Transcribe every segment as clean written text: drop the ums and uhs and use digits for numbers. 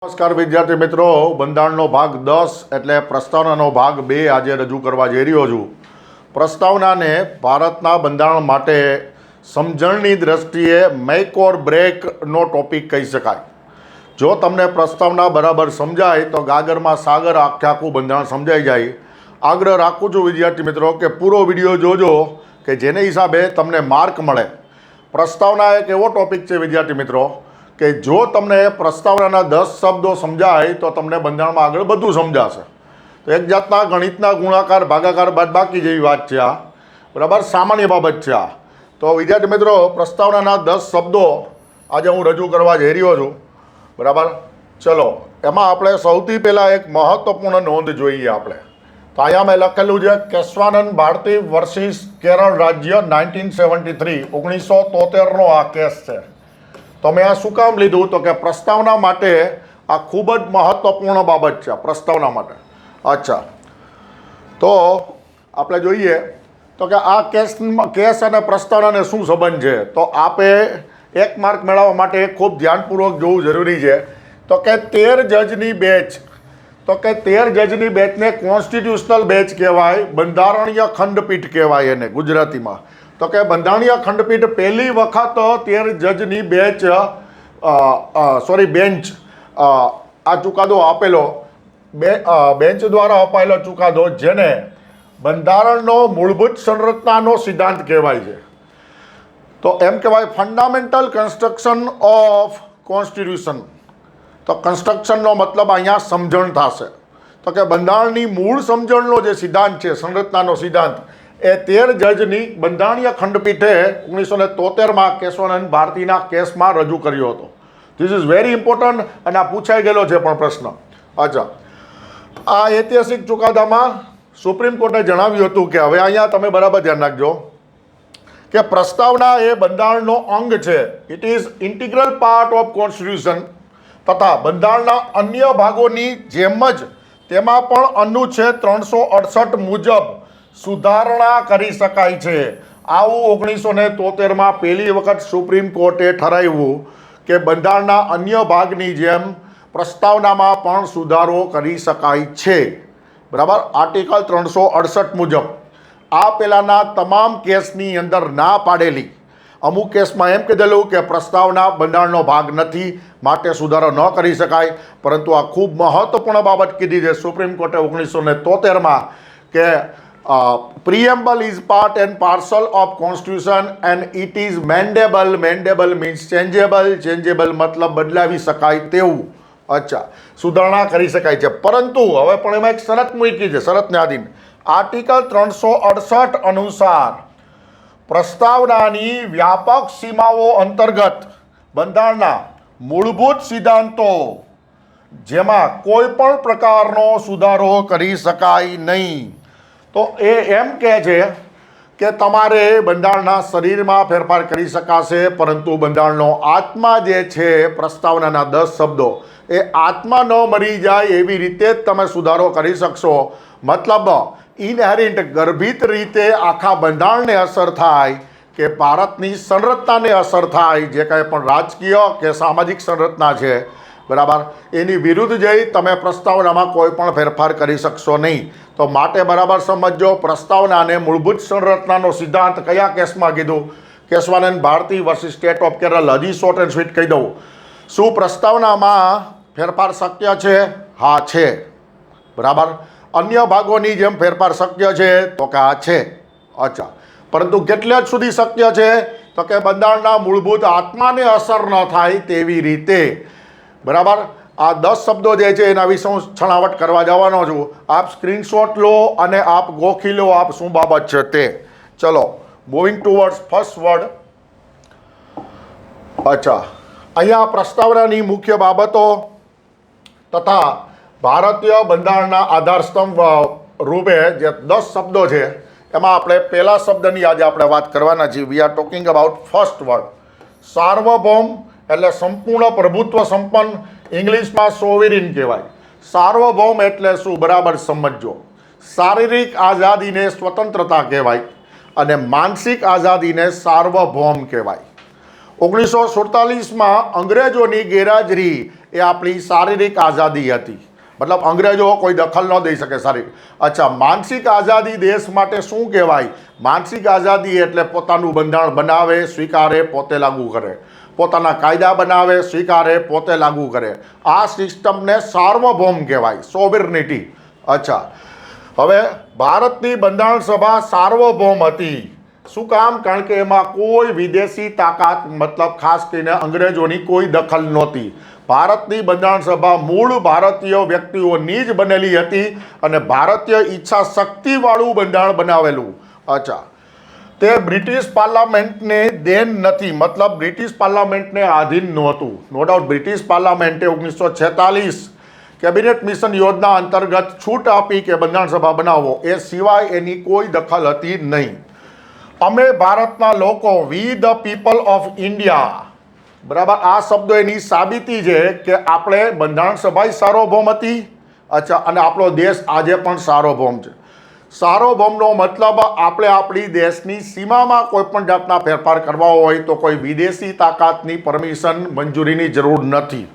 નમસ્કાર વિદ્યાર્થી મિત્રો, બંધારણનો ભાગ 10 એટલે પ્રસ્તાવનાનો ભાગ 2 આજે રજૂ કરવા જઈ રહ્યો છું. પ્રસ્તાવનાને ભારતના બંધારણ માટે સમજણની દ્રષ્ટિએ મેક ઓર બ્રેકનો ટોપિક કહી શકાય. જો તમને પ્રસ્તાવના બરાબર સમજાય તો ગાગરમાં સાગર આખું બંધારણ સમજાઈ જાય. આગ્રહ રાખું છું વિદ્યાર્થી મિત્રો કે પૂરો વિડીયો જોજો કે જેને હિસાબે તમને માર્ક મળે. પ્રસ્તાવના એક એવો ટોપિક છે વિદ્યાર્થી મિત્રો કે જો તમને પ્રસ્તાવનાના 10 શબ્દો સમજાય તો તમને બંધારણમાં આગળ બધું સમજાશે. તો એક જાતના ગણિતના ગુણાકાર ભાગાકાર બાદબાકી જેવી વાત છે આ, બરાબર, સામાન્ય બાબત છે આ. તો વિદ્યાર્થી મિત્રો, પ્રસ્તાવનાના 10 શબ્દો આજે હું રજૂ કરવા જઈ રહ્યો છું, બરાબર. ચલો, એમાં આપણે સૌથી પહેલાં એક મહત્વપૂર્ણ નોંધ જોઈએ આપણે. તો અહીંયા મેં લખેલું છે કેશવાનંદ ભારતી વર્સિસ કેરળ રાજ્ય 1973, 1973નો આ કેસ છે. તો મેં આ શું કામ લીધું તો કે પ્રસ્તાવના માટે આ ખૂબ જ મહત્વપૂર્ણ બાબત છે, પ્રસ્તાવના માટે. અચ્છા, તો આપણે જોઈએ તો કે આ કેસ અને પ્રસ્તાવનાને શું સંબંધ છે. તો આપે 1 માર્ક મેળવવા માટે ખૂબ ધ્યાનપૂર્વક જોવું જરૂરી છે. તો કે 13 જજની બેચ, તો કે 13 જજની બેચને કોન્સ્ટિટ્યુશનલ બેચ કહેવાય, બંધારણીય ખંડપીઠ કહેવાય એને ગુજરાતીમાં. તો કે બંધારણીય ખંડપીઠ પહેલી વખત 13 જજની બેન્ચ આ ચુકાદો આપેલો, બેન્ચ દ્વારા અપાયેલો ચુકાદો જેને બંધારણનો મૂળભૂત સંરચનાનો સિદ્ધાંત કહેવાય છે. તો એમ કહેવાય ફંડામેન્ટલ કન્સ્ટ્રક્શન ઓફ કોન્સ્ટિટ્યુશન. તો કન્સ્ટ્રક્શનનો મતલબ અહીંયા સમજણ થશે. તો કે બંધારણની મૂળ સમજણનો જે સિદ્ધાંત છે, સંરચનાનો સિદ્ધાંત, એ 13 જજની બંધારણીય ખંડપીઠે 1973માં કેશવાનંદ ભારતીના કેસમાં રજૂ કર્યો હતો. ધીસ ઇઝ વેરી ઇમ્પોર્ટન્ટ અને આ પૂછાઈ ગયેલો છે પણ પ્રશ્ન. અચ્છા, આ ઐતિહાસિક ચુકાદામાં સુપ્રીમ કોર્ટે જણાવ્યું હતું કે હવે અહીંયા તમે બરાબર ધ્યાન રાખજો કે પ્રસ્તાવના એ બંધારણનો અંગ છે. It is integral part of constitution તથા બંધારણના અન્ય ભાગોની જેમ જ તેમાં પણ અનુચ્છેદ 368 મુજબ સુધારણા કરી શકાય છે. આવું 1973માં પહેલી વખત સુપ્રીમ કોર્ટે ઠરાવ્યું કે બંધારણના અન્ય ભાગની જેમ પ્રસ્તાવનામાં પણ સુધારો કરી શકાય છે, બરાબર. આર્ટિકલ 368 મુજબ આ પહેલાંના તમામ કેસની અંદર ના પાડેલી, અમુક કેસમાં એમ કીધેલું કે પ્રસ્તાવના બંધારણનો ભાગ નથી માટે સુધારો ન કરી શકાય, પરંતુ આ ખૂબ મહત્વપૂર્ણ બાબત કીધી છે સુપ્રીમ કોર્ટે 1973માં કે preamble is part and parcel of constitution and it is mendable. Mendable means changeable. Changeable મતલબ બદલાવી શકાય તેવું. અચ્છા, સુધારણા કરી શકાય છે, પરંતુ હવે પણ એમાં એક શરત મૂકી છે, શરતને આધીન. આર્ટિકલ 368 અનુસાર પ્રસ્તાવનાની વ્યાપક સીમાઓ અંતર્ગત બંધારણના મૂળભૂત સિદ્ધાંતો જેમાં કોઈ પણ પ્રકારનો સુધારો કરી શકાય નહીં. તો એ એમ કહે છે કે તમારે બંધારણના શરીરમાં ફેરફાર કરી શકાશે, પરંતુ બંધારણનો આત્મા જે છે, પ્રસ્તાવનાના 10 શબ્દો, એ આત્મા ન મરી જાય એવી રીતે જ તમે સુધારો કરી શકશો. મતલબ ઇનહેરિન્ટ, ગર્ભિત રીતે આખા બંધારણને અસર થાય કે ભારતની સંરચનાને અસર થાય, જે કંઈ પણ રાજકીય કે સામાજિક સંરચના છે, બરાબર, એની વિરુદ્ધ જઈ તમે પ્રસ્તાવનામાં કોઈ પણ ફેરફાર કરી શકશો નહીં. તો માટે બરાબર સમજો, પ્રસ્તાવનાને મૂળભૂત સંરચનાનો સિદ્ધાંત કયા કેસમાં કીધું? Keshavananda Bharati versus state of Kerala. હજી શોર્ટ એન્ડ સ્વીટ કહી દઉં. શું પ્રસ્તાવનામાં ફેરફાર શક્ય છે? હા, છે, બરાબર. અન્ય ભાગોની જેમ ફેરફાર શક્ય છે? તો કે હા, છે. અચ્છા, પરંતુ કેટલે જ સુધી શક્ય છે? તો કે બંધારણના મૂળભૂત આત્માને અસર ન થાય તેવી રીતે, બરાબર. આ 10 શબ્દો જે છે એના વિશે હું છણાવટ કરવા જવાનો છું. આપ સ્ક્રીનશોટ લો અને આપ ગોખી લો આપ શું બાબત છે તે. ચલો, મૂવિંગ ટુવર્ડ્સ ફર્સ્ટ વર્ડ. અચ્છા, અહીંયા પ્રસ્તાવનાની મુખ્ય બાબતો તથા ભારતીય બંધારણના આધારસ્તંભ રૂપે જે 10 શબ્દો છે એમાં આપણે પહેલા શબ્દની આજે આપણે વાત કરવાના છીએ. We are talking about first word. સાર્વભૌમ એટલે સંપૂર્ણ પ્રભુત્વ સંપન્ન, ઇંગ્લિશમાં સોવેરીન કહેવાય. સાર્વભૌમ એટલે શું? બરાબર સમજો. શારીરિક આઝાદીને સ્વતંત્રતા કહેવાય અને માનસિક આઝાદીને સાર્વભૌમ કહેવાય. 1947માં અંગ્રેજોની ગેરહાજરી એ આપણી શારીરિક આઝાદી હતી, મતલબ અંગ્રેજો કોઈ દખલ ન દઈ શકે શારીરિક. અચ્છા, માનસિક આઝાદી દેશ માટે શું કહેવાય? માનસિક આઝાદી એટલે પોતાનું બંધારણ બનાવે, સ્વીકારે, પોતે લાગુ કરે, પોતાના કાયદા બનાવે, સ્વીકારે, પોતે લાગુ કરે. આ સિસ્ટમને સાર્વભૌમ કહેવાય, સોવર્નિટી. અચ્છા, હવે ભારતની બંધારણ સભા સાર્વભૌમ હતી. શું કામ? કારણ કે એમાં કોઈ વિદેશી તાકાત, મતલબ ખાસ કરીને અંગ્રેજોની કોઈ દખલ નહોતી. ભારતની બંધારણ સભા મૂળ ભારતીય વ્યક્તિઓની જ બનેલી હતી અને ભારતીય ઈચ્છા શક્તિવાળું બંધારણ બનાવેલું. અચ્છા, તે બ્રિટિશ પાર્લામેન્ટને દેન નથી, મતલબ બ્રિટિશ પાર્લામેન્ટને આધીન નહોતું. નો ડાઉટ બ્રિટિશ પાર્લામેન્ટે 1946 કેબિનેટ મિશન યોજના અંતર્ગત છૂટ આપી કે બંધારણ સભા બનાવો, એ સિવાય એની કોઈ દખલ હતી નહીં. અમે ભારતના લોકો, વી ધ પીપલ ઓફ ઇન્ડિયા, બરાબર, આ શબ્દો એની સાબિતી છે કે આપણે બંધારણ સભા સાર્વભૌમ હતી. અચ્છા, અને આપણો દેશ આજે પણ સાર્વભૌમ છે. સાર્વભૌમનો મતલબ આપણે આપણી દેશની સીમામાં કોઈ પણ જાતના ફેરફાર કરવા હોય તો કોઈ વિદેશી તાકાતની પરમિશન, મંજૂરીની જરૂર નથી.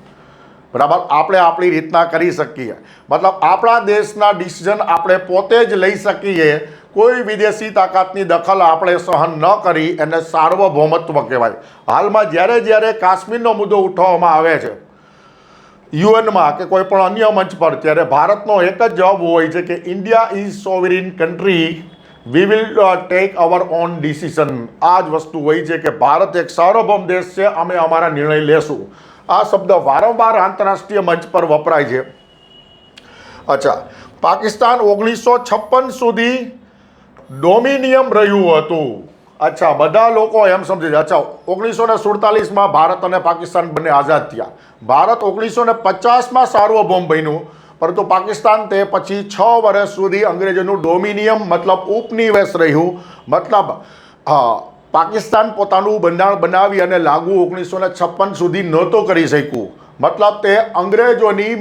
બરાબર, આપણે આપણી રીતના કરી શકીએ, મતલબ આપણા દેશના ડિસિઝન આપણે પોતે જ લઈ શકીએ. કોઈ વિદેશી તાકાતની દખલ આપણે સહન ન કરી, એને સાર્વભૌમત્વ કહેવાય. હાલમાં જ્યારે કાશ્મીરનો મુદ્દો ઉઠાવવામાં આવે છે યુએનમાં કે કોઈ પણ અન્ય મંચ પર, ત્યારે ભારતનો એક જ જવાબ હોય છે કે India is sovereign country, we will take hour on decision. આ જ વસ્તુ હોય છે કે ભારત એક સાર્વભૌમ દેશ છે, અમે અમારા નિર્ણય લેશું. આ શબ્દ વારંવાર આંતરરાષ્ટ્રીય મંચ પર વપરાય છે. અચ્છા, પાકિસ્તાન 1956 સુધી ડોમિનિયમ રહ્યું હતું. અચ્છા, બધા લોકો એમ સમજે છે. અચ્છા, 1947માં ભારત અને પાકિસ્તાન બંને આઝાદ થયા. ભારત 1950માં સાર્વભૌમ બન્યું, પરંતુ પાકિસ્તાન તે પછી 6 વર્ષ સુધી અંગ્રેજોનું ડોમિનિયમ, મતલબ ઉપનિવેશ રહ્યું. મતલબ પાકિસ્તાન પોતાનું બંધારણ બનાવી અને લાગુ 1956 સુધી નહોતું કરી શક્યું. મતલબ તે અંગ્રેજોની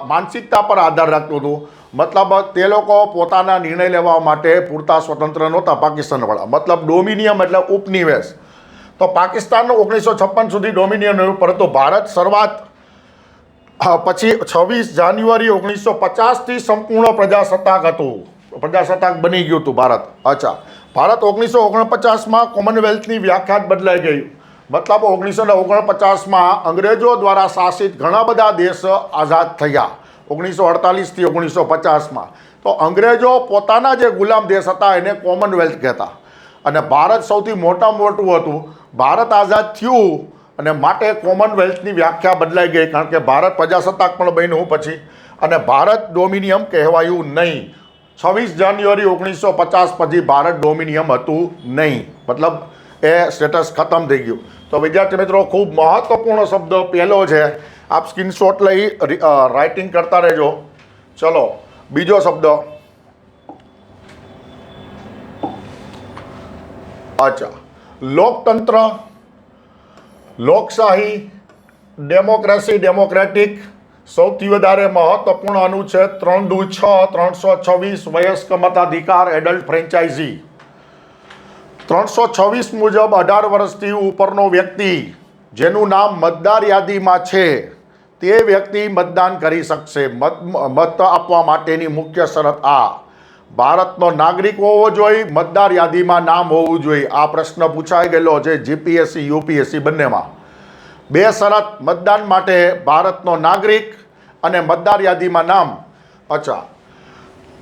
માનસિકતા પર આધાર રાખતું હતું. મતલબ તે લોકો પોતાના નિર્ણય લેવા માટે પૂરતા સ્વતંત્ર નહોતા પાકિસ્તાનવાળા. મતલબ ડોમિનિયમ એટલે ઉપનિવેશ. તો પાકિસ્તાનનું 1956 સુધી ડોમિનિયમ રહ્યું, પરંતુ ભારત શરૂઆત પછી 26 જાન્યુઆરી 1950થી સંપૂર્ણ પ્રજાસત્તાક હતું, પ્રજાસત્તાક બની ગયું હતું ભારત. અચ્છા, ભારત 1949માં કોમનવેલ્થની વ્યાખ્યા બદલાઈ ગઈ. મતલબ 1949માં અંગ્રેજો દ્વારા શાસિત ઘણા બધા દેશ આઝાદ થયા 1948થી 1950માં. તો અંગ્રેજો પોતાના જે ગુલામ દેશ હતા એને કોમનવેલ્થ કહેતા, અને ભારત સૌથી મોટું હતું. ભારત આઝાદ થયું અને માટે કોમનવેલ્થની વ્યાખ્યા બદલાઈ ગઈ, કારણ કે ભારત પ્રજાસત્તાક પણ બન્યું પછી, અને ભારત ડોમિનિયમ કહેવાયું નહીં. 26 જાન્યુઆરી 1950 પછી ભારત ડોમિનિયમ હતું નહીં, મતલબ એ સ્ટેટસ ખતમ થઈ ગયું. તો વિદ્યાર્થી મિત્રો, ખૂબ મહત્વપૂર્ણ શબ્દ પહેલો છે, આપ સ્ક્રીનશોટ લઈ રાઇટિંગ કરતા રહેજો. ચલો, બીજો શબ્દ. અચ્છા, લોકતંત્ર, લોકશાહી, ડેમોક્રેસી, ડેમોક્રેટિક. સૌથી વધારે મહત્વપૂર્ણ અનુચ્છેદ 3(6), 326 વયસ્ક મતાધિકાર, એડલ્ટ ફ્રેન્ચાઇઝી. 326 મુજબ 18 વર્ષથી ઉપરનો વ્યક્તિ જેનું નામ મતદાર યાદીમાં છે તે વ્યક્તિ મતદાન કરી શકશે. મત આપવા માટેની મુખ્ય શરત આ: ભારતનો નાગરિક હોવો જોઈએ, મતદાર યાદીમાં નામ હોવું જોઈએ. આ પ્રશ્ન પૂછાઈ ગયેલો છે જીપીએસસી યુપીએસસી બંનેમાં. 2 શરત મતદાન માટે: ભારતનો નાગરિક અને મતદાર યાદીમાં નામ. અચ્છા,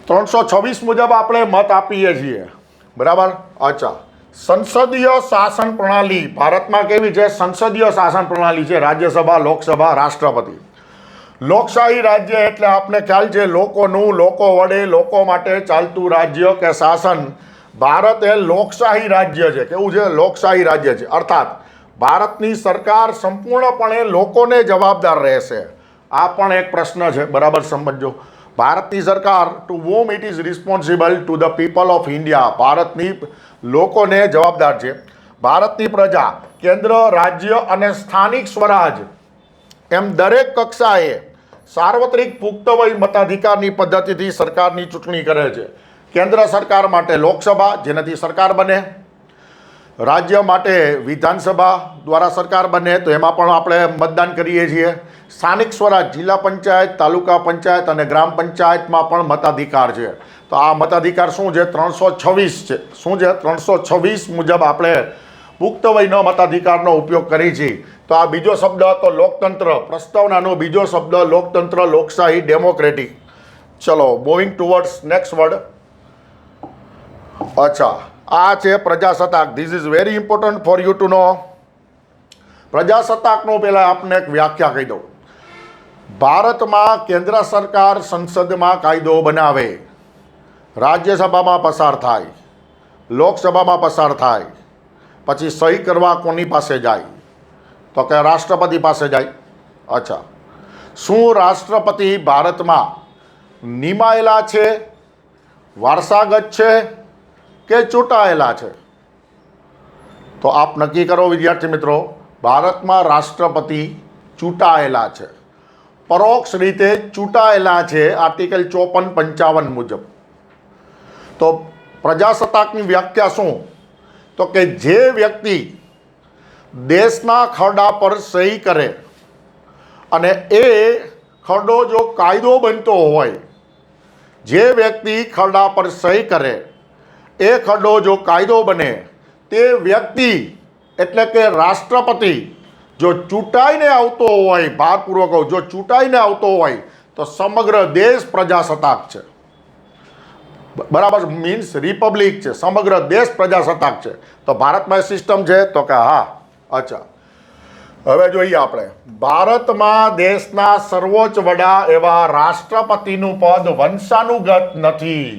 326 મુજબ આપણે મત આપીએ છીએ, બરાબર. અચ્છા, સંસદીય શાસન પ્રણાલી ભારતમાં કેવી છે? સંસદીય શાસન પ્રણાલી છે, રાજ્યસભા, લોકસભા, રાષ્ટ્રપતિ. લોકશાહી રાજ્ય એટલે આપને ખ્યાલ છે લોકોનું, લોકો વડે, લોકો માટે ચાલતું રાજ્ય કે શાસન. ભારત એ લોકશાહી રાજ્ય છે. કેવું છે? લોકશાહી રાજ્ય છે. અર્થાત ભારતની સરકાર સંપૂર્ણપણે લોકોને જવાબદાર રહેશે. આ પણ એક પ્રશ્ન છે, બરાબર સમજો. ભારતની સરકાર, two whom it is responsible, to the people of India. ભારતની લોકોને જવાબદાર છે. ભારતની પ્રજા, કેન્દ્ર, રાજ્ય અને સ્થાનિક સ્વરાજ એમ દરેક કક્ષાએ સાર્વત્રિક પુખ્ત વય મતાધિકારની પદ્ધતિથી સરકારની ચૂંટણી કરે છે. કેન્દ્ર સરકાર માટે લોકસભા, જેનાથી સરકાર બને. રાજ્ય માટે વિધાનસભા દ્વારા સરકાર બને તો એમાં પણ આપણે મતદાન કરીએ છીએ. સ્થાનિક સ્વરાજ, જિલ્લા પંચાયત, તાલુકા પંચાયત અને ગ્રામ પંચાયતમાં પણ મતાધિકાર છે. તો આ મતાધિકાર શું છે? 326 છે. શું છે? 326 મુજબ આપણે પુખ્ત વયનો મતાધિકારનો ઉપયોગ કરી છીએ. તો આ બીજો શબ્દ હતો લોકતંત્ર. પ્રસ્તાવનાનો બીજો શબ્દ લોકતંત્ર, લોકશાહી, ડેમોક્રેટિક. ચલો મૂવિંગ ટુવર્ડ્સ નેક્સ્ટ વર્ડ. અચ્છા, આ છે પ્રજાસત્તાક. This is very important for you to know. પ્રજાસત્તાકનો પહેલાં આપને એક વ્યાખ્યા કહી દઉં. ભારતમાં કેન્દ્ર સરકાર સંસદમાં કાયદો બનાવે, રાજ્યસભામાં પસાર થાય, લોકસભામાં પસાર થાય, પછી સહી કરવા કોની પાસે જાય? તો કે રાષ્ટ્રપતિ પાસે જાય. અચ્છા, શું રાષ્ટ્રપતિ ભારતમાં નિમાયેલા છે, વારસાગત છે કે ચૂંટાયેલા છે? તો આપ નક્કી કરો વિદ્યાર્થી મિત્રો. ભારતમાં રાષ્ટ્રપતિ ચૂંટાયેલા છે, પરોક્ષ રીતે ચૂંટાયેલા છે આર્ટિકલ 54-55 મુજબ. તો પ્રજાસત્તાકની વ્યાખ્યા શું? તો કે જે વ્યક્તિ દેશના ખરડા પર સહી કરે અને એ ખરડો જો કાયદો બનતો હોય, જે વ્યક્તિ ખરડા પર સહી કરે એ ખરડો જો કાયદો બને, તે વ્યક્તિ એટલે કે રાષ્ટ્રપતિ જો ચૂંટાઈને આવતો હોય, ભારપૂર્વક કહું, જો ચૂંટાઈને આવતો હોય તો સમગ્ર દેશ પ્રજાસત્તાક છે. બરાબર? મીન્સ રિપબ્લિક છે, સમગ્ર દેશ પ્રજાસત્તાક છે. તો ભારતમાં સિસ્ટમ છે? તો કે હા. અચ્છા, હવે જોઈએ આપણે. ભારતમાં દેશના સર્વોચ્ચ વડા એવા રાષ્ટ્રપતિનું પદ વંશાનુગત નથી.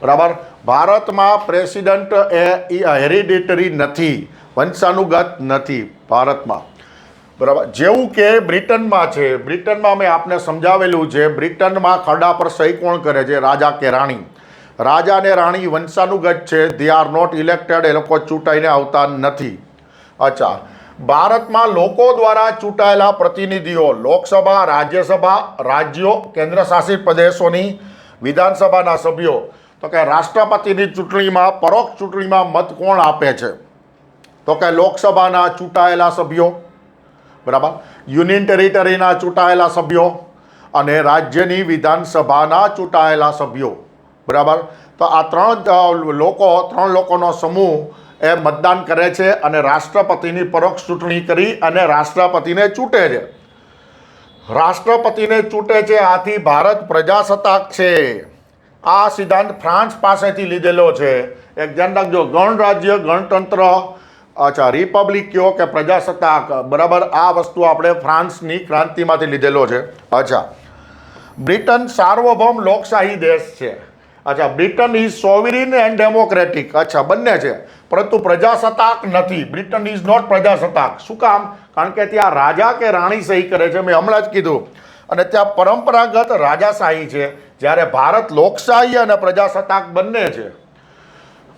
બરાબર? ભારતમાં પ્રેસિડન્ટ એ હેરિડિટરી નથી, વંશાનુગત નથી ભારતમાં. બરાબર? જેવું કે બ્રિટનમાં છે. બ્રિટનમાં મેં આપને સમજાવેલું છે. બ્રિટનમાં ખરડા પર સહી કોણ કરે છે? રાજા કે રાણી. રાજા ને રાણી વંશાનુગત છે. They are not elected. એ લોકો ચૂંટાઈને આવતા નથી. અચ્છા, ભારતમાં લોકો દ્વારા ચૂંટાયેલા પ્રતિનિધિઓ, લોકસભા, રાજ્યસભા, રાજ્યો, કેન્દ્ર શાસિત પ્રદેશોની વિધાનસભાના સભ્યો. તો કે રાષ્ટ્રપતિની ચૂંટણીમાં, પરોક્ષ ચૂંટણીમાં મત કોણ આપે છે? તો કે લોકસભાના ચૂંટાયેલા સભ્યો, બરાબર, યુનિયન ટેરિટરીના ચૂંટાયેલા સભ્યો અને રાજ્યની વિધાનસભાના ચૂંટાયેલા સભ્યો. બરાબર? તો આ ત્રણ લોકોનો સમૂહ એ મતદાન કરે છે અને રાષ્ટ્રપતિની પરોક્ષ ચૂંટણી કરી અને રાષ્ટ્રપતિને ચૂંટે છે. રાષ્ટ્રપતિને ચૂંટે છે. આથી ભારત પ્રજાસત્તાક છે. આ સિદ્ધાંત ફ્રાન્સ પાસેથી લીધેલો છે. એક ધ્યાન રાખજો, ગણરાજ્ય, ગણતંત્ર, અચ્છા, રિપબ્લિક કયો કે પ્રજાસત્તાક, બરાબર, આ વસ્તુ આપણે ફ્રાન્સની ક્રાંતિમાંથી લીધેલો છે. અચ્છા, બ્રિટન સાર્વભૌમ લોકશાહી દેશ છે. અચ્છા, Britain is sovereign and democratic. અચ્છા, બંને છે, પરંતુ પ્રજાસત્તાક નથી. બ્રિટન ઇઝ નોટ પ્રજાસત્તાક. શું કામ? કારણ કે ત્યાં રાજા કે રાણી સહી કરે છે, મેં હમણાં જ કીધું. અને ત્યાં પરંપરાગત રાજાશાહી છે, જ્યારે ભારત લોકશાહી અને પ્રજાસત્તાક બંને છે.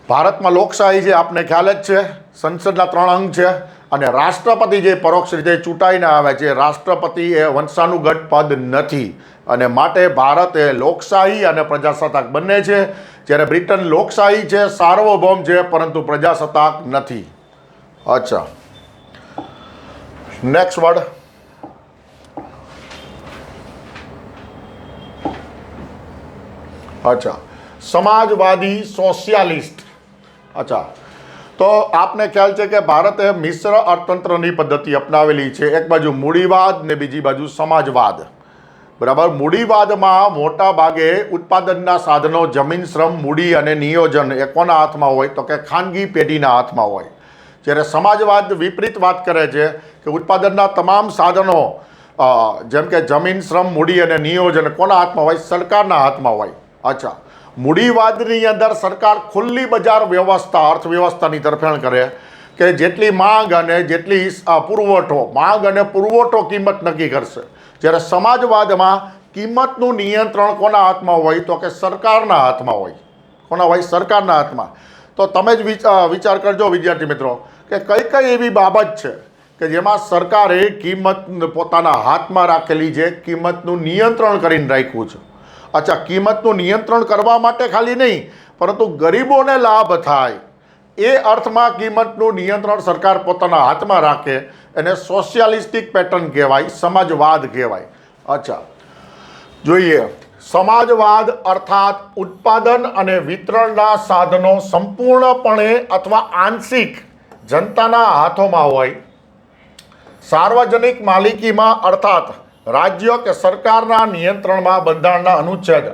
ભારતમાં લોકશાહી છે, આપને ખ્યાલ જ છે, સંસદના 3 અંગ છે. અને રાષ્ટ્રપતિ જે પરોક્ષ રીતે ચૂંટાઈને આવે છે, રાષ્ટ્રપતિ એ વંશાનુગત પદ નથી. અને માટે ભારત એ લોકશાહી અને પ્રજાસત્તાક બંને છે. જ્યારે બ્રિટન લોકશાહી છે, સાર્વભૌમ છે, પરંતુ પ્રજાસત્તાક નથી. અચ્છા, નેક્સ્ટ વર્ડ. અચ્છા, સમાજવાદી, સોશિયાલિસ્ટ. અચ્છા, તો આપને ખ્યાલ છે કે ભારતે મિશ્ર અર્થતંત્રની પદ્ધતિ અપનાવેલી છે. એક બાજુ મૂડીવાદ ને બીજી બાજુ સમાજવાદ. બરાબર? મૂડીવાદમાં મોટા ભાગે ઉત્પાદનના સાધનો, જમીન, શ્રમ, મૂડી અને નિયોજન એ કોના હાથમાં હોય? તો કે ખાનગી પેઢીના હાથમાં હોય. જ્યારે સમાજવાદ વિપરીત વાત કરે છે કે ઉત્પાદનના તમામ સાધનો, જેમ કે જમીન, શ્રમ, મૂડી અને નિયોજન કોના હાથમાં હોય? સરકારના હાથમાં હોય. અચ્છા, મૂડીવાદની અંદર સરકાર ખુલ્લી બજાર વ્યવસ્થા, અર્થવ્યવસ્થાની તરફેણ કરે કે જેટલી માંગ અને જેટલી પુરવઠો, માંગ અને પુરવઠો કિંમત નક્કી કરશે. જ્યારે સમાજવાદમાં કિંમતનું નિયંત્રણ કોના હાથમાં હોય? તો કે સરકારના હાથમાં હોય. કોના હોય? સરકારના હાથમાં. તો તમે જ વિચાર કરજો વિદ્યાર્થી મિત્રો કે કઈ કઈ એવી બાબત છે કે જેમાં સરકારે કિંમત પોતાના હાથમાં રાખેલી છે, કિંમતનું નિયંત્રણ કરીને રાખ્યું છે. અચ્છા, કિંમતનું નિયંત્રણ કરવા માટે ખાલી નહીં, પરંતુ ગરીબોને લાભ થાય, એ અર્થમાં કિંમતનું નિયંત્રણ સરકાર પોતાના હાથમાં રાખે એને સોશિયાલિસ્ટિક પેટર્ન કહેવાય, સમાજવાદ કહેવાય. અચ્છા, જોઈએ. સમાજવાદ અર્થાત ઉત્પાદન અને વિતરણના સાધનો સંપૂર્ણપણે અથવા આંશિક જનતાના હાથોમાં હોય, સાર્વજનિક માલિકીમાં અર્થાત રાજ્ય કે સરકારના નિયંત્રણમાં બંધારણના અનુચ્છેદ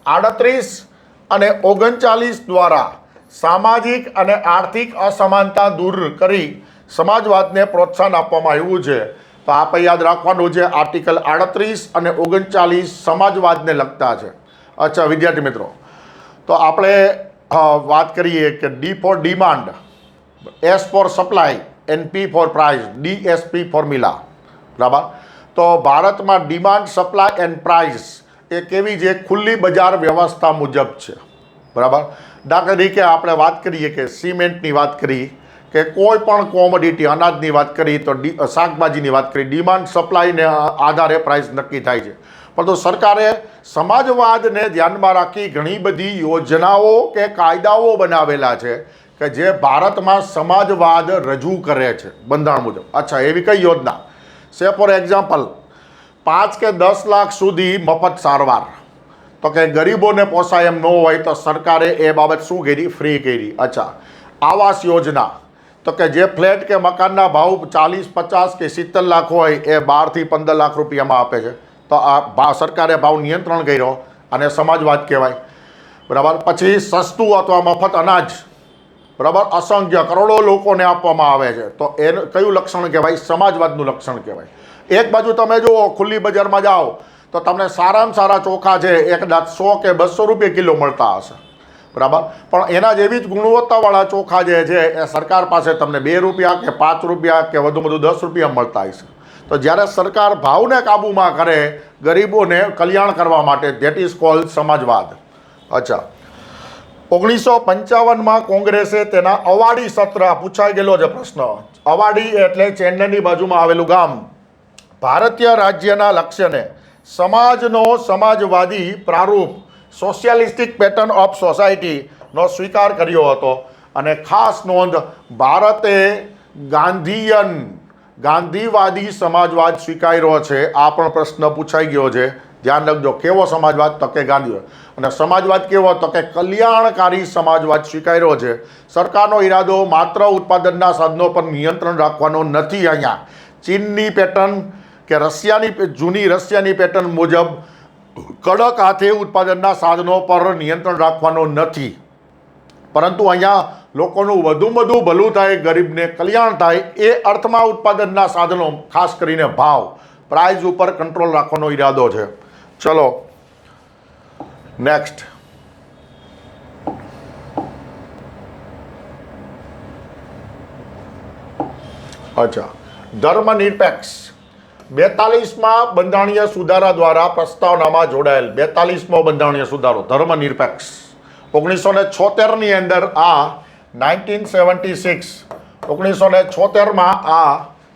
38 અને 39 દ્વારા સામાજિક અને આર્થિક અસમાનતા દૂર કરી સમાજવાદને પ્રોત્સાહન આપવામાં આવ્યું છે. તો આપણે યાદ રાખવાનું છે, આર્ટિકલ 38 અને 39 સમાજવાદને લગતા છે. અચ્છા વિદ્યાર્થી મિત્રો, તો આપણે વાત કરીએ કે D for demand, S for supply and P for price, DSP formula. બરાબર. તો ભારતમાં ડિમાન્ડ, સપ્લાય એન્ડ પ્રાઇસ એ કેવી છે? ખુલ્લી બજાર વ્યવસ્થા મુજબ છે. બરાબર. દાખલા તરીકે આપણે વાત કરીએ કે સિમેન્ટની વાત કરી કે કોઈ પણ કોમોડિટી, અનાજની વાત કરી તો શાકભાજીની વાત કરી, ડિમાન્ડ સપ્લાયને આધારે પ્રાઇસ નક્કી થાય છે. પરંતુ સરકારે સમાજવાદને ધ્યાનમાં રાખી ઘણી બધી યોજનાઓ કે કાયદાઓ બનાવેલા છે કે જે ભારતમાં સમાજવાદ રજૂ કરે છે બંધારણ મુજબ. અચ્છા, એવી કઈ યોજના છે? ફોર એક્ઝામ્પલ, 5 કે 10 લાખ સુધી મફત સારવાર. તો કે ગરીબોને પોસાય એમ ન હોય તો સરકારે એ બાબત શું કરી? ફ્રી કરી. અચ્છા, આવાસ યોજના, તો કે જે ફ્લેટ કે મકાનના ભાવ 40, 50 કે 70 લાખ હોય એ 12 થી 15 લાખ રૂપિયામાં આપે છે. તો આ સરકારે ભાવ નિયંત્રણ કર્યો અને સમાજવાદ કહેવાય. બરાબર. પછી સસ્તું અથવા મફત અનાજ, બરાબર, અસંખ્ય કરોડો લોકોને આપવામાં આવે છે. તો એનું કયું લક્ષણ કહેવાય? સમાજવાદનું લક્ષણ કહેવાય. એક બાજુ તમે જુઓ, ખુલ્લી બજારમાં જાઓ તો તમને સારામાં સારા ચોખા છે એક 100 કે 200 રૂપિયા કિલો મળતા હશે. બરાબર. પણ એના જેવી જ ગુણવત્તાવાળા ચોખા જે છે એ સરકાર પાસે તમને 2 રૂપિયા કે 5 રૂપિયા કે વધુ 10 રૂપિયા મળતા હશે. તો જ્યારે સરકાર ભાવને કાબૂમાં કરે ગરીબોને કલ્યાણ કરવા માટે, ધેટ ઇઝ કોલ્ડ સમાજવાદ. અચ્છા, 1955માં કોંગ્રેસે તેના અવાડી સત્ર, પૂછાઈ ગયેલો છે પ્રશ્ન, અવાડી એટલે ચેન્નઈની બાજુમાં આવેલું ગામ, ભારતીય રાજ્યના લક્ષ્યને સમાજનો સમાજવાદી પ્રારૂપ, સોશિયાલિસ્ટિક પેટર્ન ઓફ સોસાયટીનો સ્વીકાર કર્યો હતો. અને ખાસ નોંધ, ભારતે ગાંધીવાદી સમાજવાદ સ્વીકાર્યો છે. આ પણ પ્રશ્ન પૂછાઈ ગયો છે, ધ્યાન રાખજો. કેવો સમાજવાદ? તો કે ગાંધીવાદ. અને સમાજવાદ કેવો? તો કે કલ્યાણકારી સમાજવાદ સ્વીકાર્યો છે. સરકારનો ઈરાદો માત્ર ઉત્પાદનના સાધનો પર નિયંત્રણ રાખવાનો નથી. અહીંયા ચીનની પેટર્ન કે જૂની રશિયાની પેટર્ન મુજબ કડક હાથે ઉત્પાદનના સાધનો પર નિયંત્રણ રાખવાનો નથી, પરંતુ અહીંયા લોકોનું વધુમાં વધુ ભલું થાય, ગરીબને કલ્યાણ થાય એ અર્થમાં ઉત્પાદનના સાધનો, ખાસ કરીને ભાવ, પ્રાઇસ ઉપર કંટ્રોલ રાખવાનો ઈરાદો છે. ચલો નેક્સ્ટ. અચ્છા, ધર્મનિરપેક્ષ 42માં બંધારણીય સુધારા દ્વારા પ્રસ્તાવનામાં જોડાયેલ 42મો બંધારણીય સુધારો ધર્મનિરપેક્ષ 1976ની અંદર આ 1976માં આ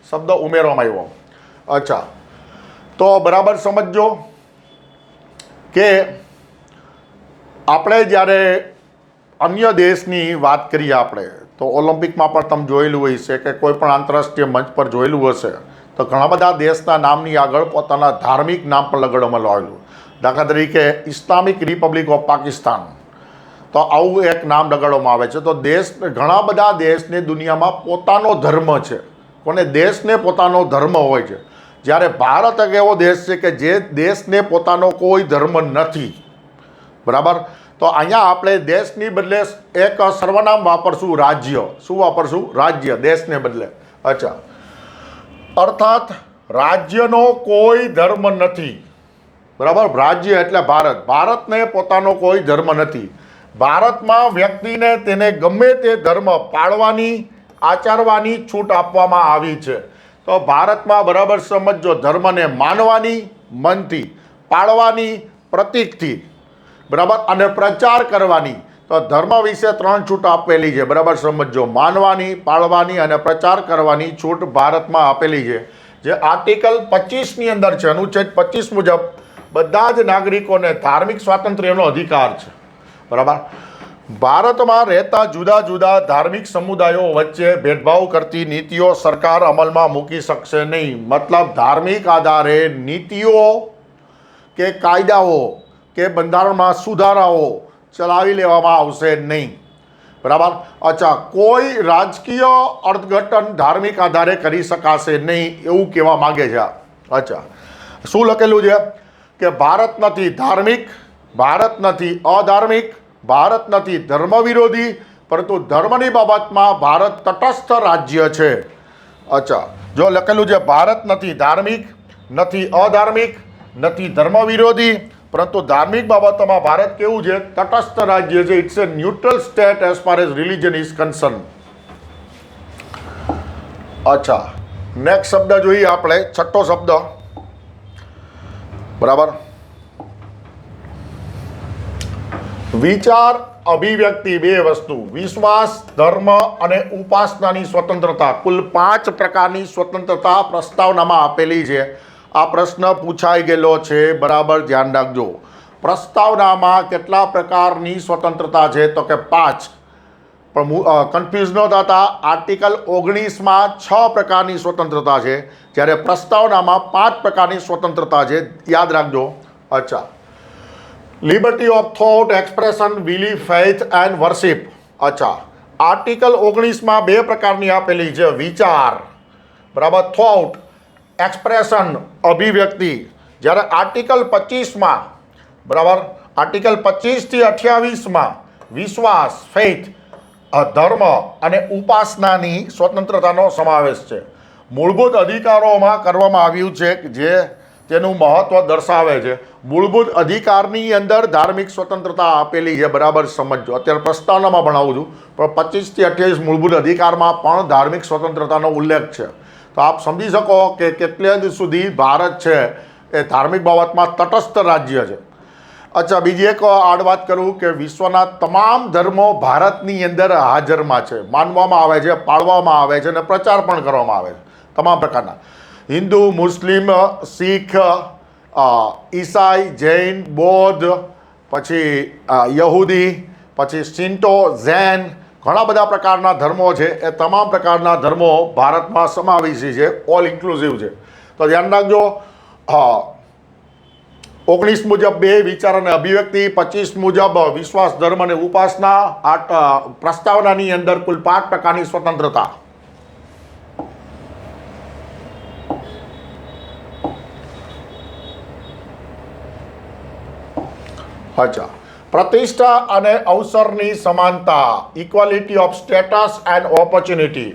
શબ્દ ઉમેરવામાં આવ્યો. અચ્છા, તો બરાબર સમજજો કે આપણે જ્યારે અન્ય દેશની વાત કરીએ આપણે તો ઓલિમ્પિકમાં પણ તમે જોયેલું હોય છે કે કોઈ પણ આંતરરાષ્ટ્રીય મંચ પર જોયેલું હશે તો ઘણા બધા દેશના નામની આગળ પોતાના ધાર્મિક નામ પણ લગાડવામાં આવેલું. દાખલા તરીકે ઇસ્લામિક રિપબ્લિક ઓફ પાકિસ્તાન, તો આવું એક નામ લગાડવામાં આવે છે. તો ઘણા બધા દેશને દુનિયામાં પોતાનો ધર્મ છે, કોને? દેશને પોતાનો ધર્મ હોય છે. જ્યારે ભારત એક એવો દેશ છે કે જે દેશને પોતાનો કોઈ ધર્મ નથી. બરાબર. તો અહીંયા આપણે દેશની બદલે એક સર્વનામ વાપરશું, રાજ્ય. શું વાપરશું? રાજ્ય, દેશને બદલે. અચ્છા, અર્થાત રાજ્યનો કોઈ ધર્મ નથી. બરાબર. રાજ્ય એટલે ભારત. ભારતને પોતાનો કોઈ ધર્મ નથી. ભારતમાં વ્યક્તિને તેને ગમે તે ધર્મ પાળવાની, આચરવાની છૂટ આપવામાં આવી છે. તો ભારતમાં બરાબર સમજો, ધર્મને માનવાની મનથી, પાળવાની પ્રતીકથી, બરાબર, અને પ્રચાર કરવાની. તો ધર્મ વિશે 3 છૂટ આપેલી છે. બરાબર સમજો, માનવાની, પાળવાની અને પ્રચાર કરવાની છૂટ ભારતમાં આપેલી છે, જે આર્ટિકલ 25ની અંદર છે. અનુચ્છેદ 25 મુજબ બધા જ નાગરિકોને ધાર્મિક સ્વાતંત્ર્યનો અધિકાર છે. બરાબર. ભારતમાં રહેતા જુદા જુદા ધાર્મિક સમુદાયો વચ્ચે ભેદભાવ કરતી નીતિઓ સરકાર અમલમાં મૂકી શકશે નહીં. મતલબ ધાર્મિક આધારે નીતિઓ કે કાયદાઓ કે બંધારણમાં સુધારાઓ ચલાવી લેવામાં આવશે નહીં. બરાબર. અચ્છા, કોઈ રાજકીય અર્થઘટન ધાર્મિક આધારે કરી શકાશે નહીં એવું કહેવા માગે છે. અચ્છા, શું લખેલું છે કે ભારત નથી ધાર્મિક, ભારત નથી અધાર્મિક, ભારત નથી ધર્મ વિરોધી, પરંતુ ધર્મની બાબતમાં ભારત તટસ્થ રાજ્ય છે. અચ્છા, જો લખેલું છે ભારત નથી ધાર્મિક, નથી અધાર્મિક, નથી ધર્મ વિરોધી, પરંતુ ધાર્મિક બાબતોમાં ભારત કેવું છે? તટસ્થ રાજ્ય છે. It's a neutral state as far as religion is concern. અચ્છા, નેક્સ્ટ શબ્દ જોઈએ આપણે, છઠ્ઠો શબ્દ. બરાબર. વિચાર અભિવ્યક્તિ બે વસ્તુ, વિશ્વાસ, ધર્મ અને ઉપાસનાની સ્વતંત્રતા, કુલ 5 પ્રકારની સ્વતંત્રતા પ્રસ્તાવનામાં આપેલી છે. આ પ્રશ્ન પૂછાઈ ગયેલો છે, બરાબર ધ્યાન રાખજો. પ્રસ્તાવનામાં કેટલા પ્રકારની સ્વતંત્રતા છે? તો કે 5. પણ કન્ફ્યુઝ ન થતા, આર્ટિકલ 19માં 6 પ્રકારની સ્વતંત્રતા છે, જ્યારે પ્રસ્તાવનામાં 5 પ્રકારની સ્વતંત્રતા છે. યાદ રાખજો. અચ્છા, liberty of thought, expression, belief, faith and worship. અચ્છા, આર્ટિકલ 19માં 2 પ્રકારની આપેલી છે, વિચાર, બરાબર, થોટ, એક્સપ્રેશન, અભિવ્યક્તિ. જ્યારે આર્ટિકલ 25માં, બરાબર, આર્ટિકલ 25 થી 28માં વિશ્વાસ, ફેથ, ધર્મ અને ઉપાસનાની સ્વતંત્રતાનો સમાવેશ છે. મૂળભૂત અધિકારોમાં કરવામાં આવ્યું છે જે તેનું મહત્વ દર્શાવે છે. મૂળભૂત અધિકારની અંદર ધાર્મિક સ્વતંત્રતા આપેલી છે, બરાબર સમજો. અત્યારે પ્રસ્તાવનામાં ભણાવું છું, પણ 25 થી 28 મૂળભૂત અધિકારમાં પણ ધાર્મિક સ્વતંત્રતાનો ઉલ્લેખ છે. તો આપ સમજી શકો કે કેટલે હદ સુધી ભારત છે એ ધાર્મિક બાબતમાં તટસ્થ રાજ્ય છે. અચ્છા, બીજી એક આડ વાત કરું કે વિશ્વના તમામ ધર્મો ભારતની અંદર હાજરમાં છે, માનવામાં આવે છે, પાળવામાં આવે છે અને પ્રચાર પણ કરવામાં આવે છે, તમામ પ્રકારના. હિન્દુ, મુસ્લિમ, શીખ, ઈસાઈ, જૈન, બૌદ્ધ, પછી યહૂદી, પછી શિન્ટો, ઝેન, ઘણા બધા પ્રકારના ધર્મો છે. એ તમામ પ્રકારના ધર્મો ભારતમાં સમાવેશી છે, ઓલ ઇન્ક્લુઝિવ છે. તો ધ્યાન રાખજો. 19 મુજબ 2 વિચાર અને અભિવ્યક્તિ, 25 મુજબ વિશ્વાસ, ધર્મ અને ઉપાસના. પ્રસ્તાવનાની અંદર કુલ 5 પ્રકારની સ્વતંત્રતા. અચ્છા, પ્રતિષ્ઠા અને અવસરની સમાનતા, equality of status and opportunity.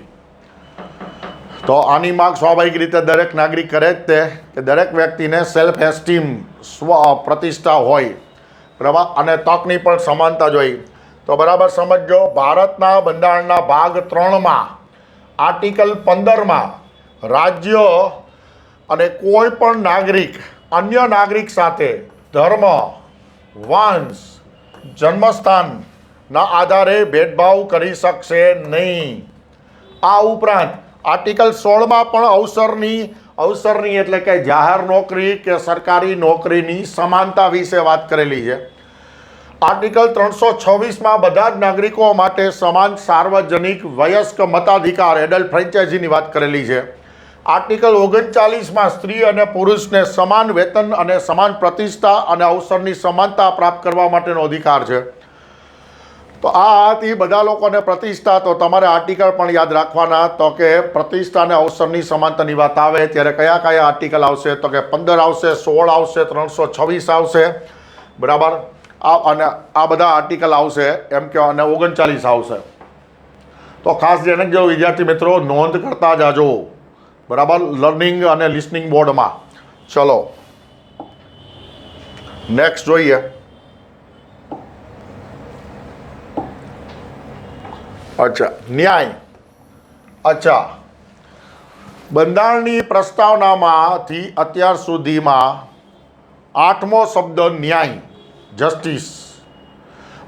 તો આની માંગ સ્વાભાવિક રીતે દરેક નાગરિક કરે જ તે કે દરેક વ્યક્તિને સેલ્ફ એસ્ટીમ, સ્વ પ્રતિષ્ઠા હોય, બરાબર, અને તકની પણ સમાનતા જોઈ. તો બરાબર સમજો. ભારતના બંધારણના ભાગ 3માં આર્ટિકલ 15માં રાજ્ય અને કોઈ પણ નાગરિક અન્ય નાગરિક સાથે ધર્મ, વંશ, જન્મસ્થાનના આધારે ભેદભાવ કરી શકશે નહીં. આ ઉપરાંત આર્ટિકલ 16માં પણ અવસરની એટલે કે જાહેર નોકરી કે સરકારી નોકરીની સમાનતા વિશે વાત કરેલી છે. આર્ટિકલ 326માં બધા જ નાગરિકો માટે સમાન સાર્વજનિક વયસ્ક મતાધિકાર, એડલ્ટ ફ્રેન્ચાઇઝીની વાત કરેલી છે. આર્ટિકલ 39માં સ્ત્રી અને પુરુષને સમાન વેતન અને સમાન પ્રતિષ્ઠા અને અવસરની સમાનતા પ્રાપ્ત કરવા માટેનો અધિકાર છે. તો આ હતી બધા લોકોને પ્રતિષ્ઠા. તો તમારે આર્ટિકલ પણ યાદ રાખવાના. તો કે પ્રતિષ્ઠા અને અવસરની સમાનતાની વાત આવે ત્યારે કયા કયા આર્ટિકલ આવશે? તો કે 15 આવશે, 16 આવશે, 326 આવશે, બરાબર, અને આ બધા આર્ટિકલ આવશે એમ કે, અને 39 આવશે. તો ખાસ જેને જો વિદ્યાર્થી મિત્રો નોંધ કરતા જાજો, બરાબર, લર્નિંગ અને લિસનિંગ બોર્ડમાં. ચલો નેક્સ્ટ જોઈએ. અચ્છા, ન્યાય. અચ્છા, બંધારણની પ્રસ્તાવનામાંથી અત્યાર સુધીમાં 8મો શબ્દ ન્યાય, જસ્ટિસ.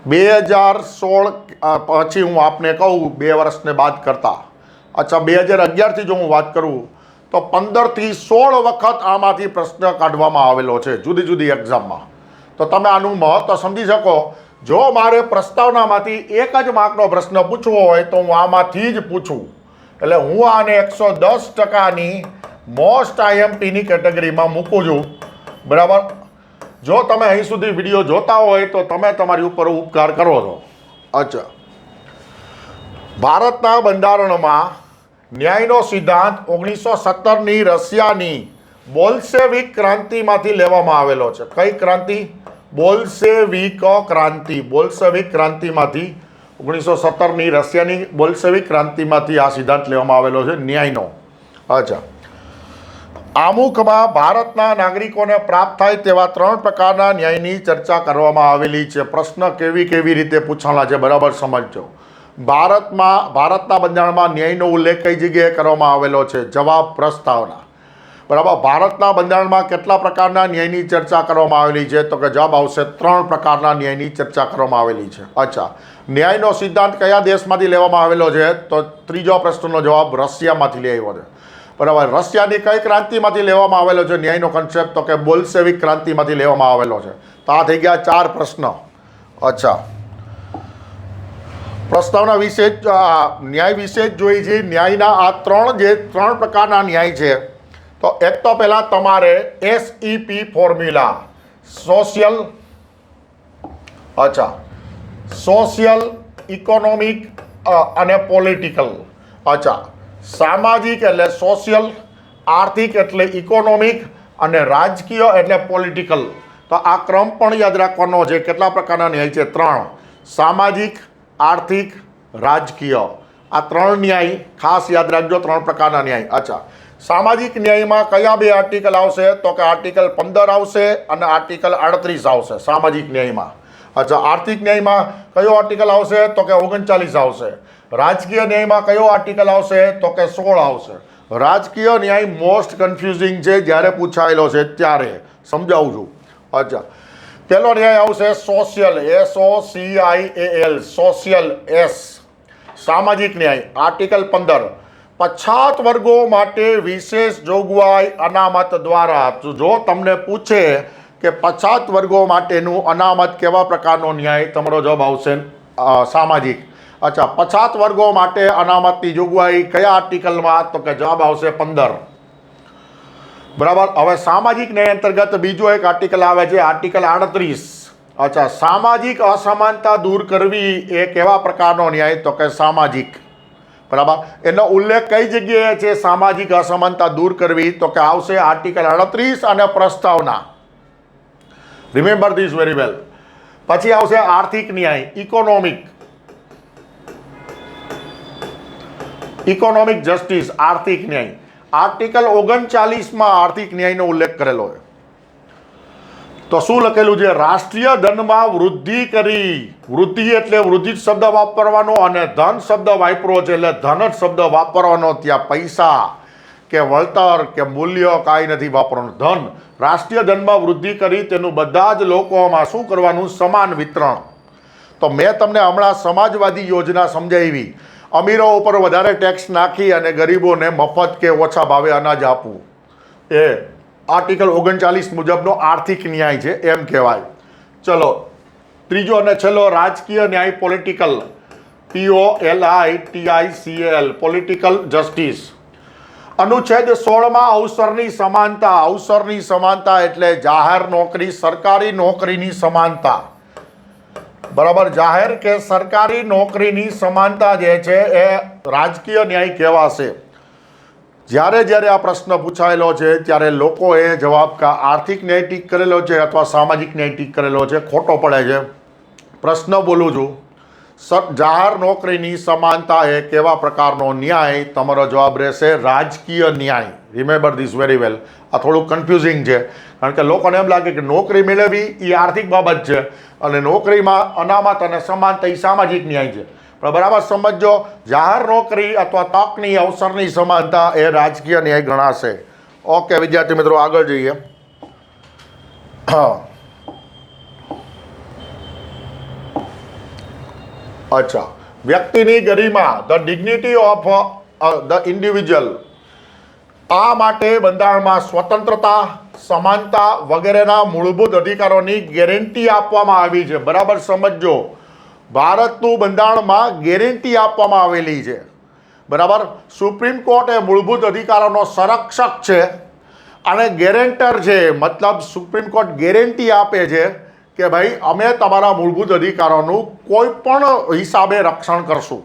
2016 પછી હું આપને કહું 2 વર્ષને બાદ કરતા. અચ્છા, 2011થી જો હું વાત કરું તો 15 થી 16 વખત આમાંથી પ્રશ્ન કાઢવામાં આવેલો છે જુદી જુદી એક્ઝામમાં. તો તમે આનું મહત્વ સમજી શકો જો મારે પ્રસ્તાવનામાંથી એક જ માર્કનો પ્રશ્ન પૂછવો હોય તો હું આમાંથી જ પૂછું, એટલે હું આને 110%ની મોસ્ટ આઈએમપીની કેટેગરીમાં મૂકું છું, બરાબર. જો તમે અહીં સુધી વિડીયો જોતા હોય તો તમે તમારી ઉપર ઉપકાર કરો છો. અચ્છા, ભારતના બંધારણમાં ન્યાયનો સિદ્ધાંત 1917ની રશિયાની બોલ્શેવિક ક્રાંતિમાંથી લેવામાં આવેલો છે. કઈ ક્રાંતિ? બોલ્શેવિક ક્રાંતિ. બોલ્શેવિક ક્રાંતિમાંથી 1917ની રશિયાની બોલ્શેવિક ક્રાંતિમાંથી આ સિદ્ધાંત લેવામાં આવેલો છે ન્યાયનો. અચ્છા, આમુખમાં ભારતના નાગરિકોને પ્રાપ્ત થાય તેવા 3 પ્રકારના ન્યાયની ચર્ચા કરવામાં આવેલી છે. પ્રશ્ન કેવી રીતે પૂછાણા છે બરાબર સમજજો. ભારતના બંધારણમાં ન્યાયનો ઉલ્લેખ કઈ જગ્યાએ કરવામાં આવેલો છે? જવાબ પ્રસ્તાવના, બરાબર. ભારતના બંધારણમાં કેટલા પ્રકારના ન્યાયની ચર્ચા કરવામાં આવેલી છે? તો કે જવાબ આવશે 3 પ્રકારના ન્યાયની ચર્ચા કરવામાં આવેલી છે. અચ્છા, ન્યાયનો સિદ્ધાંત કયા દેશમાંથી લેવામાં આવેલો છે? તો ત્રીજો પ્રશ્નનો જવાબ રશિયામાંથી લેવાયો છે, બરાબર. રશિયાની કઈ ક્રાંતિમાંથી લેવામાં આવેલો છે ન્યાયનો કન્સેપ્ટ? તો કે બોલ્શેવિક ક્રાંતિમાંથી લેવામાં આવેલો છે. તો આ થઈ ગયા 4 પ્રશ્ન. અચ્છા, પ્રસ્તાવના વિશે ન્યાય વિશે જ જોઈ છે. ન્યાયના આ 3 પ્રકારના ન્યાય છે. તો એક તો પહેલાં તમારે SEP ફોર્મ્યુલા, સોશિયલ, અચ્છા, સોશિયલ, ઇકોનોમિક અને પોલિટિકલ. અચ્છા, સામાજિક એટલે સોશિયલ, આર્થિક એટલે ઇકોનોમિક અને રાજકીય એટલે પોલિટિકલ. તો આ ક્રમ પણ યાદ રાખવાનો છે. કેટલા પ્રકારના ન્યાય છે? 3. સામાજિક, આર્થિક, રાજકીય. આ 3 ન્યાય ખાસ યાદ રાખજો. 3 પ્રકારના ન્યાય. અચ્છા, સામાજિક ન્યાયમાં કયા 2 આર્ટિકલ આવશે? તો કે આર્ટિકલ 15 આવશે અને આર્ટિકલ 38 આવશે સામાજિક ન્યાયમાં. અચ્છા, આર્થિક ન્યાયમાં કયો આર્ટિકલ આવશે? તો કે 39 આવશે. રાજકીય ન્યાયમાં કયો આર્ટિકલ આવશે? તો કે 16 આવશે. રાજકીય ન્યાય મોસ્ટ કન્ફ્યુઝિંગ છે, જ્યારે પૂછાયેલો છે ત્યારે સમજાવું છું. અચ્છા, પહેલો ન્યાય આવશે સોશિયલ, SOCIAL, સોશિયલ S. સામાજિક ન્યાય આર્ટિકલ 15, પછાત વર્ગો માટે વિશેષ જોગવાઈ અનામત દ્વારા. જો તમને પૂછે કે પછાત વર્ગો માટેનું અનામત કેવા પ્રકારનો ન્યાય, તમારો જવાબ આવશે સામાજિક. અચ્છા, પછાત વર્ગો માટે અનામતની જોગવાઈ કયા આર્ટિકલમાં? તો કે જવાબ આવશે 15, બરાબર. હવે સામાજિક ન્યાય અંતર્ગત બીજો એક આર્ટિકલ આવે છે, આર્ટિકલ 38. અચ્છા, સામાજિક અસમાનતા દૂર કરવી એ કેવા પ્રકારનો ન્યાય? તો કે સામાજિક, બરાબર. એનો ઉલ્લેખ કઈ જગ્યાએ છે સામાજિક અસમાનતા દૂર કરવી? તો કે આવશે આર્ટિકલ 38 અને પ્રસ્તાવના. Remember this very well. પછી આવશે આર્થિક ન્યાય, ઇકોનોમિક જસ્ટિસ, આર્થિક ન્યાય. આર્ટિકલ 39માં આર્થિક ન્યાયનો ઉલ્લેખ કરેલો છે. તો શું લખેલું છે? રાષ્ટ્રીય ધનમાં વૃદ્ધિ કરી. વૃદ્ધિ એટલે વૃદ્ધિ શબ્દ વાપરવાનો અને ધન શબ્દ વાપરવો છે એટલે ધન જ શબ્દ વાપરવાનો. ત્યાં પૈસા કે વળતર કે મૂલ્ય કાંઈ નથી વાપરવાનું. ધન, રાષ્ટ્રીય ધનમાં વૃદ્ધિ કરી તેનું બધા જ લોકોમાં શું કરવાનું? સમાન વિતરણ. તો મેં તમને હમણાં સમાજવાદી યોજના સમજાવી. અમીરો ઉપર વધારે ટેક્સ નાખી અને ગરીબોને મફત કે ઓછા ભાવે અનાજ આપવું, એ આર્ટિકલ 39 મુજબનો આર્થિક ન્યાય છે એમ કહેવાય. ચલો, ત્રીજો અને છેલ્લો રાજકીય ન્યાય, પોલિટિકલ, POLITICAL, પોલિટિકલ જસ્ટિસ. અનુચ્છેદ 16માં અવસરની સમાનતા. અવસરની સમાનતા એટલે જાહેર નોકરી, સરકારી નોકરીની સમાનતા, બરાબર. જાહેર કે સરકારી નોકરીની સમાનતા જે છે એ રાજકીય ન્યાય કહેવાશે. જ્યારે આ પ્રશ્ન પૂછાયેલો છે ત્યારે લોકોએ જવાબ આર્થિક ન્યાય ટીક કરેલો છે અથવા સામાજિક ન્યાય ટીક કરેલો છે. ખોટો પડે છે. પ્રશ્ન બોલું છું, જાહેર નોકરીની સમાનતા એ કેવા પ્રકારનો ન્યાય? તમારો જવાબ રહેશે રાજકીય ન્યાય. Remember this very well. આ થોડું કન્ફ્યુઝિંગ છે કારણ કે લોકોને એમ લાગે કે નોકરી મેળવવી એ આર્થિક બાબત છે અને નોકરીમાં અનામત અને સમાનતા એ સામાજિક ન્યાય છે. પણ બરાબર સમજો, જાહેર નોકરી અથવા તકની અવસરની સમાનતા એ રાજકીય ન્યાય ગણાશે. ઓકે વિદ્યાર્થી મિત્રો, આગળ જઈએ. અચ્છા, વ્યક્તિની ગરિમા, the dignity of the individual. આ માટે બંધારણમાં સ્વતંત્રતા, સમાનતા વગેરેના મૂળભૂત અધિકારોની ગેરંટી આપવામાં આવી છે. બરાબર સમજો, ભારતનું બંધારણમાં ગેરંટી આપવામાં આવેલી છે. બરાબર, સુપ્રીમ કોર્ટ એ મૂળભૂત અધિકારોનો સંરક્ષક છે અને ગેરેન્ટર છે. મતલબ સુપ્રીમ કોર્ટ ગેરંટી આપે છે કે ભાઈ અમે તમારા મૂળભૂત અધિકારોનું કોઈ પણ હિસાબે રક્ષણ કરશું.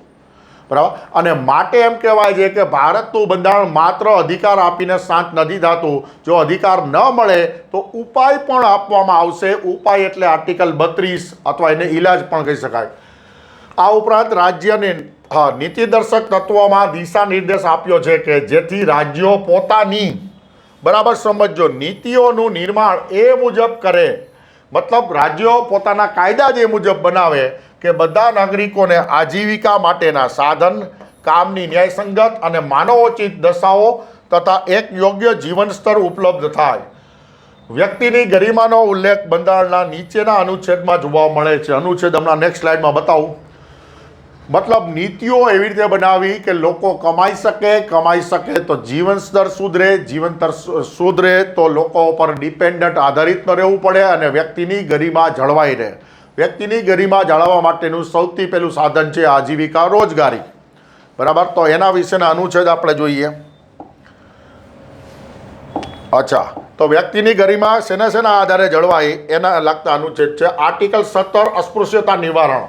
બરાબર, અને માટે એમ કહેવાય છે કે ભારતનું બંધારણ માત્ર અધિકાર આપીને શાંત નથી થતું. જો અધિકાર ન મળે તો ઉપાય પણ આપવામાં આવશે. ઉપાય એટલે આર્ટિકલ 32 અથવા એને ઇલાજ પણ કહી શકાય. આ ઉપરાંત રાજ્યને નીતિદર્શક તત્વોમાં દિશા નિર્દેશ આપ્યો છે કે જેથી રાજ્યો પોતાની, બરાબર સમજો, નીતિઓનું નિર્માણ એ મુજબ કરે. મતલબ રાજ્યો પોતાના કાયદા જે મુજબ બનાવે કે બધા નાગરિકોને આજીવિકા માટેના સાધન, કામની ન્યાયસંગત અને માનવોચિત દશાઓ તથા એક યોગ્ય જીવન સ્તર ઉપલબ્ધ થાય. વ્યક્તિની ગરિમાનો ઉલ્લેખ બંધારણના નીચેના અનુચ્છેદમાં જોવા મળે છે. અનુચ્છેદ હમણાં નેક્સ્ટ સ્લાઇડમાં બતાવું. મતલબ નીતિઓ એવી રીતે બનાવી કે લોકો કમાઈ શકે તો જીવન સ્તર સુધરે, જીવન સ્તર સુધરે તો લોકો પર ડિપેન્ડન્ટ આધારિત ન રહેવું પડે અને વ્યક્તિની ગરિમા જળવાઈ રહે. વ્યક્તિની ગરિમા જાળવવા માટેનું સૌથી પહેલું સાધન છે આજીવિકા, રોજગારી. બરાબર, તો એના વિશેના અનુચ્છેદ આપણે જોઈએ. અચ્છા, તો વ્યક્તિની ગરિમા શેના આધારે જળવાય એના લગતા અનુચ્છેદ છે. આર્ટિકલ 17 અસ્પૃશ્યતા નિવારણ.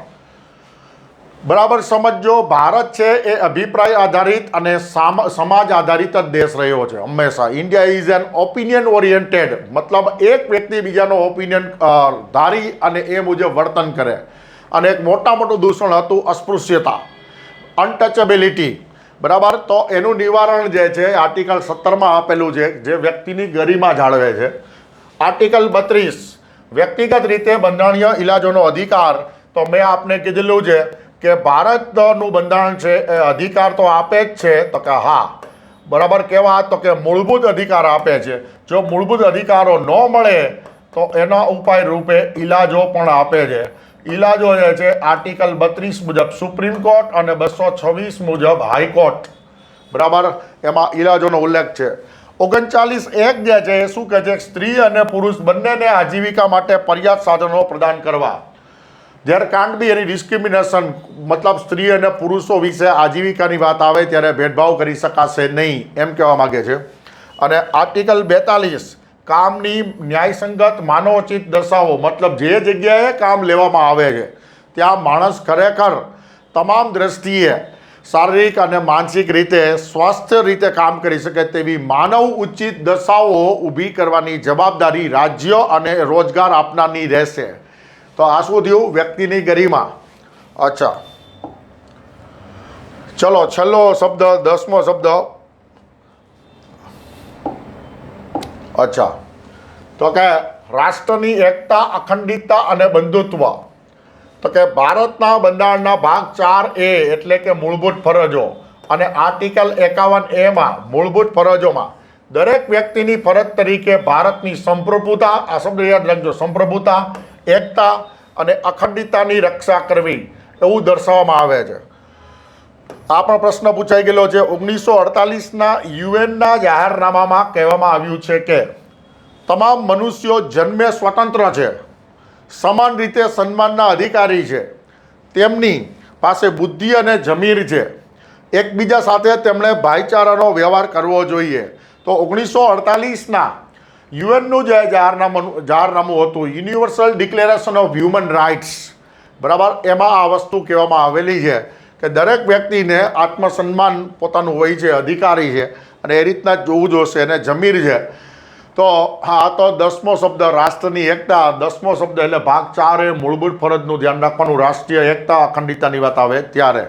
બરાબર સમજો, ભારત છે એ અભિપ્રાય આધારિત અને સમાજ આધારિત જ દેશ રહ્યો છે હંમેશા. India is an opinion oriented. મતલબ એક વ્યક્તિ બીજાનો ઓપિનિયન ધારી અને એ મુજબ વર્તન કરે. અને એક મોટું દૂષણ હતું અસ્પૃશ્યતા, અનટચેબિલિટી. બરાબર, તો એનું નિવારણ જે છે આર્ટિકલ 17માં આપેલું છે, જે વ્યક્તિની ગરિમા જાળવે છે. આર્ટિકલ 32 વ્યક્તિગત રીતે બંધારણીય ઇલાજોનો અધિકાર. તો મેં આપને કીધેલું છે કે ભારતનું બંધારણ છે એ અધિકાર તો આપે જ છે. તો કે હા, બરાબર, કેવા? તો કે મૂળભૂત અધિકાર આપે છે. જો મૂળભૂત અધિકારો ન મળે તો એના ઉપાય રૂપે ઇલાજો પણ આપે છે. ઇલાજો જે છે આર્ટિકલ 32 મુજબ સુપ્રીમ કોર્ટ અને 226 મુજબ હાઈકોર્ટ. બરાબર, એમાં ઇલાજોનો ઉલ્લેખ છે. 39(1) જે છે એ શું કહે છે? સ્ત્રી અને પુરુષ બંનેને આજીવિકા માટે પર્યાપ્ત સાધનો પ્રદાન કરવા. જ્યારે કાન્ટ બી એની ડિસ્ક્રિમિનેશન. મતલબ સ્ત્રી અને પુરુષો વિશે આજીવિકાની વાત આવે ત્યારે ભેદભાવ કરી શકાશે નહીં, એમ કહેવા માગે છે. અને આર્ટિકલ 42 કામની ન્યાયસંગત માનવોચિત દશાઓ. મતલબ જે જગ્યાએ કામ લેવામાં આવે છે ત્યાં માણસ ખરેખર તમામ દ્રષ્ટિએ શારીરિક અને માનસિક રીતે સ્વસ્થ રીતે કામ કરી શકે તેવી માનવ ઉચિત દશાઓ ઊભી કરવાની જવાબદારી રાજ્ય અને રોજગાર આપનારની રહેશે. તો આ શું થયું? વ્યક્તિની ગરિમા. અચ્છા, ચલો છેલ્લો શબ્દ, 10મો શબ્દ. અચ્છા, તો કે રાષ્ટ્રની એકતા, અખંડિતતા અને બંધુત્વ. તો કે ભારતના બંધારણના ભાગ 4A એટલે કે મૂળભૂત ફરજો અને આર્ટિકલ 51A માં મૂળભૂત ફરજોમાં દરેક વ્યક્તિની ફરજ તરીકે ભારતની સંપ્રભુતા, આ શબ્દ યાદ રાખજો, સંપ્રભુતા, એકતા અને અખંડિતતાની રક્ષા કરવી એવું દર્શાવવામાં આવે છે. આ પણ પ્રશ્ન પૂછાઈ ગયેલો છે. 1948ના યુએનના જાહેરનામામાં કહેવામાં આવ્યું છે કે તમામ મનુષ્યો જન્મે સ્વતંત્ર છે, સમાન રીતે સન્માનના અધિકારી છે, તેમની પાસે બુદ્ધિ અને જમીર છે, એકબીજા સાથે તેમણે ભાઈચારાનો વ્યવહાર કરવો જોઈએ. તો 1948ના યુએનનું જે જાહેરનામું હતું, universal declaration of human rights. બરાબર, એમાં આ વસ્તુ કહેવામાં આવેલી છે કે દરેક વ્યક્તિને આત્મસન્માન પોતાનું હોય છે, અધિકારી છે અને એ રીતના જ જોવું જોશે. એને જમીર છે. તો હા, તો 10મો શબ્દ રાષ્ટ્રની એકતા. 10મો શબ્દ એટલે ભાગ 4 એ મૂળભૂત ફરજનું ધ્યાન રાખવાનું. રાષ્ટ્રીય એકતા, અખંડિતતાની વાત આવે ત્યારે.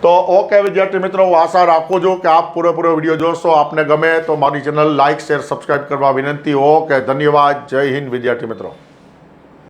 તો ઓકે વિદ્યાર્થી મિત્રો, હું આશા રાખું છું કે આપ પૂરેપૂરો વિડીયો જોશો. આપને ગમે તો મારી ચેનલ લાઇક, શેર, સબસ્ક્રાઈબ કરવા વિનંતી. ઓકે, ધન્યવાદ. જય હિન્દ વિદ્યાર્થી મિત્રો.